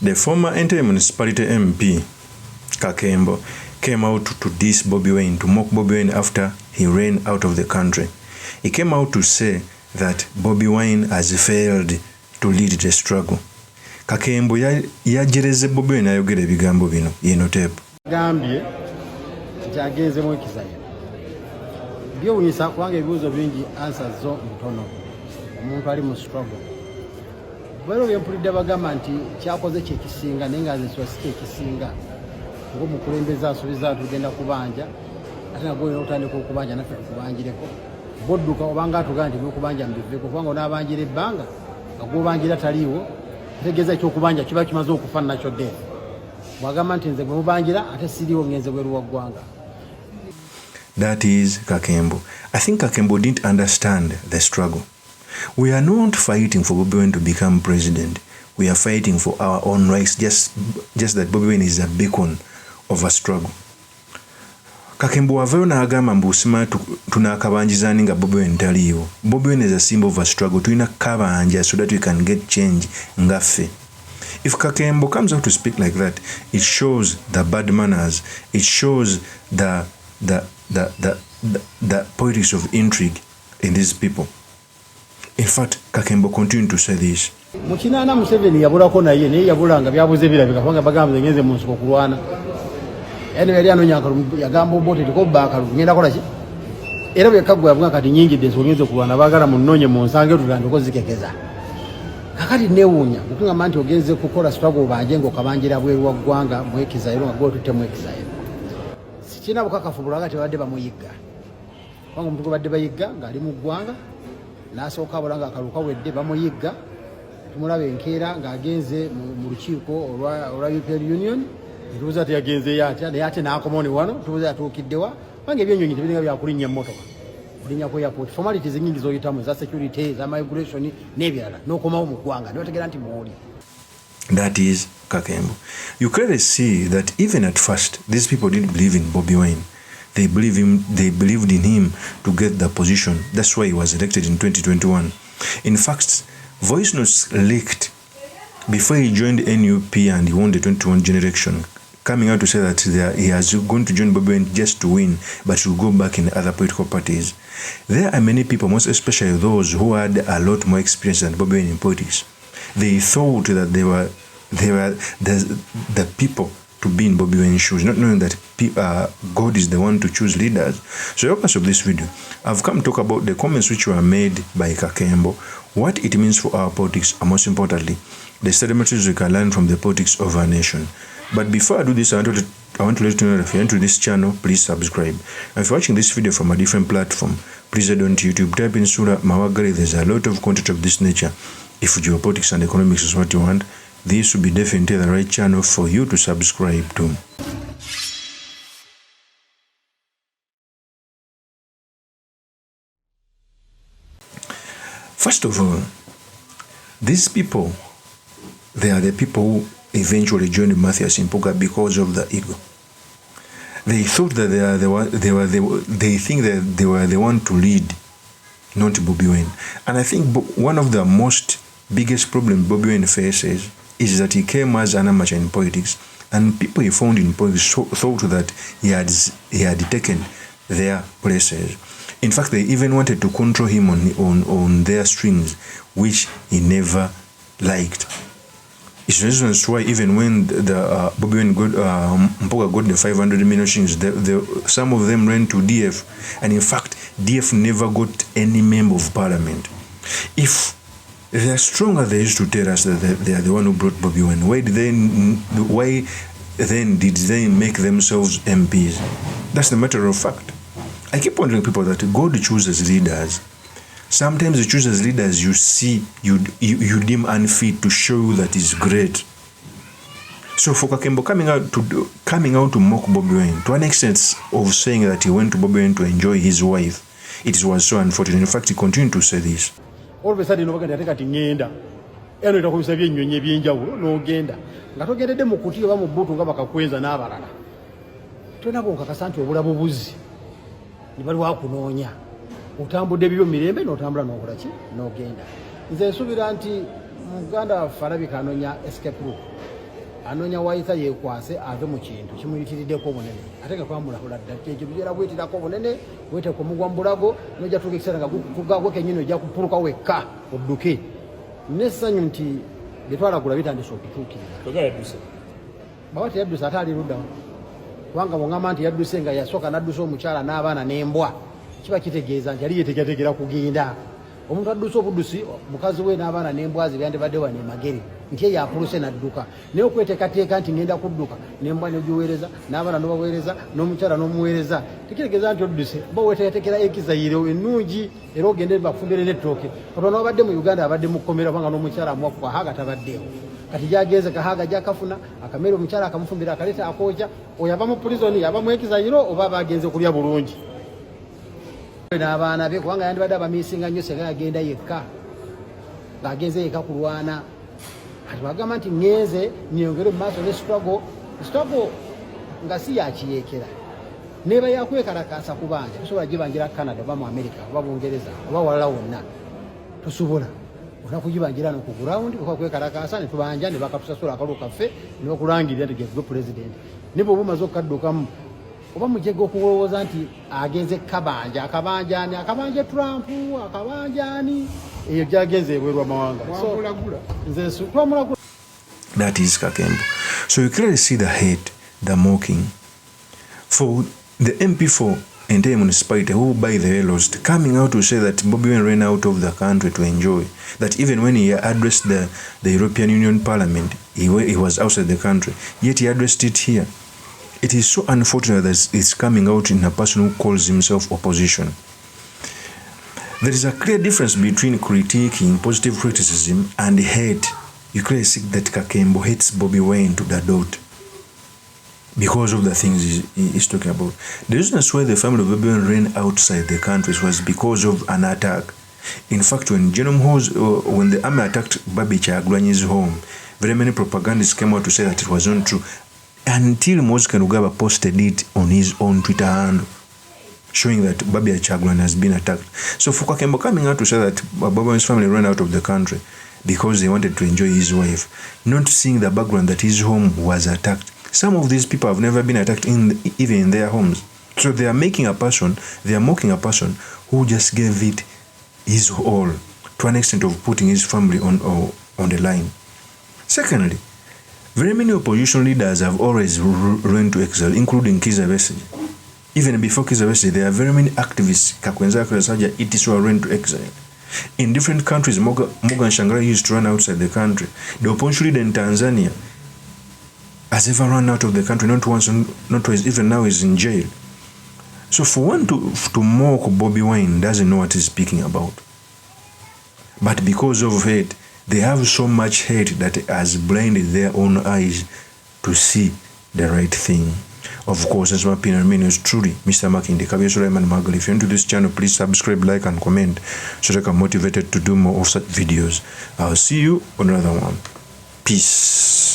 The former entebbe municipality MP, Kakembo, came out to diss BOBI WINE, to mock BOBI WINE after he ran out of the country. He came out to say that BOBI WINE has failed to lead the struggle. Kakembo yajereze BOBI WINE ayogera ebigambo bino yeno tape. Gambye kyageze mu EXILE. Byowunyisa kubanga ebibuuzo bingi answers zo ntono. Omuntu ali mu struggle. Bwero byempulidde bagamba nti kyakoze kyekisinga naye nga nziswa si kyekisinga. Ng'omukulembeze asuubiza tugenda kubanja ate nagwo olina otandika okubanja naffe tukubanjireko. Bodduka obanga atugamba nti byokubanja mbiveko kubanga onaabanjira ebbanga nga gw'obanjira taliiwo tegeeza ekyokubanja kiba kimaze okufa nakyo ddeefu. Bw'agamba nti nze bwe mubanjira ate siriiwo ngenze bweru wa ggwanga. That is Kakembo. I think Kakembo didn't understand the struggle. We are not fighting for BOBI WINE to become president. We are fighting for our own rights, just that BOBI WINE is a beacon of a struggle. Kakembo waveo na agamba mbusima tunakabanjizani nga BOBI WINE taliiwo. BOBI WINE is a symbol of a struggle. Tuina kabanja so that we can get change ngaffe. If Kakembo comes out to speak like that, it shows the bad manners. It shows the politics of intrigue in these people. In fact, Kakembo continued to say this. Mukinana Museveni yabulako naye naye yabulanga byabuze birabika kubanga bagamba ngenze mu nsiko kulwana. Eno yali anonya yagamba obote tikoba akagenda kola ki? Era byekagwa yabunga kati nyingi dezo ngenze kulwana bagala munonye mu nsange tutande ko zikekeza. Kakati newunya kutunga manti ogenze kukola struggle bajengo kabanjira bweru wa ggwanga mu EXILE nga go tutte mu EXILE. Sikina bukakafubula kati badde bamuyigga. Wangu mtuko badde bayigga nga ali mu ggwanga nasooka bulanga akaluka wedde bamuyigga. Tumulabe enkeera ng'agenze mu lukiiko olwa European Union tubuza ati yagenze yatya naye ate n'akomoni wano tubuza atuukiddewa bange ebyenyonyi tebiringa byakulinnya emmotoka kulinnya ku airport formalities nyingi z'oyitamu eza security eza migration n'ebirala n'okomawo mu ggwanga n'otegeera nti mwoli. That is Kakembo. You clearly see that even at first these people didn't believe in BOBI WINE. They believed in him to get the position. That's why he was elected in 2021. In fact, voice notes leaked before he joined NUP and he won the 2021 general election, coming out to say that he has going to join BOBI WINE just to win, but to go back in other political parties. There are many people, most especially those who had a lot more experience than BOBI WINE in politics. They thought that they were the people to be in BOBI WINE's shoes, not knowing that God is the one to choose leaders. So, the purpose of this video, I've come to talk about the comments which were made by Kakembo, what it means for our politics, and most importantly, the study materials we can learn from the politics of our nation. But before I do this, I want to let you know that if you're into this channel, please subscribe. And if you're watching this video from a different platform, please head on to YouTube, type in Sura Mawagari. There's a lot of content of this nature. If geopolitics and economics is what you want, this will be definitely the right channel for you to subscribe to. First of all, these people, they are the people who eventually joined Matthias MPUUGA because of the ego. They thought that they think that they were the one to lead, not BOBI WINE. And I think one of the most biggest problems BOBI WINE faces is that he came as an amateur in politics, and people he found in politics thought that he had taken their places. In fact, they even wanted to control him on their strings, which he never liked. It's the reason why even when the BOBI WINE MPUUGA got the 500 million shillings, some of them ran to DF, and in fact, DF never got any member of parliament. If they are stronger, they used to tell us that they are the one who brought BOBI WINE. Why then did they make themselves MPs? That's the matter of fact. I keep wondering people that God chooses leaders. Sometimes He chooses leaders you see, you deem unfit to show you that He's great. So for Kakembo coming out to mock BOBI WINE, to an extent of saying that he went to BOBI WINE to enjoy his wife, it was so unfortunate. In fact, he continued to say this. All of a sudden, nobody had taken ngenda. Eno itakuisa byennyonyi ebyenjawulo n'ogenda. Nga togendedde mu kutiyo ba mu bbutu nga bakakweza n'abalala. Tolina bonkakasa nti obulabu buzzi. Ne bali wakunoonya. Otambudde bibyo mirembe n'otambula n'okola ki? N'ogenda. Nze nsuubira nti Muganda waffe alabika anoonya escape route. anonya waita yekwase ave mu kintu kimuyitiriddeko obunene ate nga twamulahula dda ekyo bijera bwetirako obunene wete ku mugwambulago nojja tuuka ekiseera nga kugagwo kenyini ojja kupuluka wekka odduke nessanyu nti byetwalagula bitandise okutuukirira baba teyadduse ate ali luddawa kubanga bwongamba nti yadduse nga yasooka naddusa omukyala n'abaana n'embwa kiba kitegeeza nti ali yetegetegera kugenda omuntu adduse obuddusi mukazi we n'abaana n'embwazi byandibadde wano emagere nti eyo apuluse n'adduka naye okweteekateeka nti ngenda kudduka n'embwa n'ogiweereza n'abaana n'obaweereza n'omukyala n'omuweereza tekitegeeza nti odduse oba weteekateekera EXILE ennungi era ogende bafumbire n'ettooke katonda wabadde mu Uganda abadde mu kkomera kubanga n'omukyala amuwa Kahaga tabaddeewo kati gyagenze Kahaga gyakafuna akamere omukyala akamufumbira akaleeta akookya oyo ava mu prison yava mu EXILE oba bagenze kulya bulungi n'abaana be kubanga yandibadde abamiisinga nnyo senga yagenda yekka ng'agenze yekka kulwana kati wagamba nti ŋŋenze nyongere mu maaso ne struggle nga si yakiyeekera neba yakwekalakaasa ku banja tusobola gibanjira Canada oba mu America oba Bungereza oba walala wonna tusobola onakugibanjira ku ground oba kwekalakaasa ne tubanja ne bakatusasula akalulu kaffe ne bakulangirira nti gwe president ne bwe bumaze okukaddukamu oba mujega okuwolowooza nti agenze kabanja akabanjani akabanja Trump akabanjani eyo gyagenze ebweru amawanga nze twamulagula. That is Kakembo. So you clearly see the hate, the mocking. For the MP for entire municipality, who by the way lost, coming out to say that Bobi Wine ran out of the country to enjoy, that even when he addressed the European Union Parliament, he was outside the country, yet he addressed it here. It is so unfortunate that it's coming out in a person who calls himself opposition. There is a clear difference between critiquing, positive criticism, and hate. You clearly see that Kakembo hates Bobi Wine to the dot because of the things he's talking about. The reason why the family of Bobi Wine ran outside the country was because of an attack. In fact, when when the army attacked Babi Kyagulanyi's home, very many propagandists came out to say that it was not true. Until Moses Kainerugaba posted it on his own Twitter handle, showing that Babi Kyagulanyi has been attacked. So for Kakembo coming out to say that Bobi Wine's family ran out of the country because they wanted to enjoy his wife, not seeing the background that his home was attacked. Some of these people have never been attacked even in their homes. So they are mocking a person who just gave it his all, to an extent of putting his family on the line. Secondly, very many opposition leaders have always run to exile, including Kizza Besigye. Even before Kizza Besigye, there are very many activists, Kakwenza Kwesaja, Itiswa ran to exile. In different countries, Morgan Shangara used to run outside the country. The opposition leader in Tanzania has ever run out of the country, not once, not twice, even now is in jail. So for one to mock Bobi Wine doesn't know what he's speaking about. But because of hate, they have so much hate that has blinded their own eyes to see the right thing. Of course, as my opinion is truly Mr. Makinde Kabir Sulaiman Magal. If you're into this channel, please subscribe, like, and comment so that I'm motivated to do more of such videos. I'll see you on another one. Peace.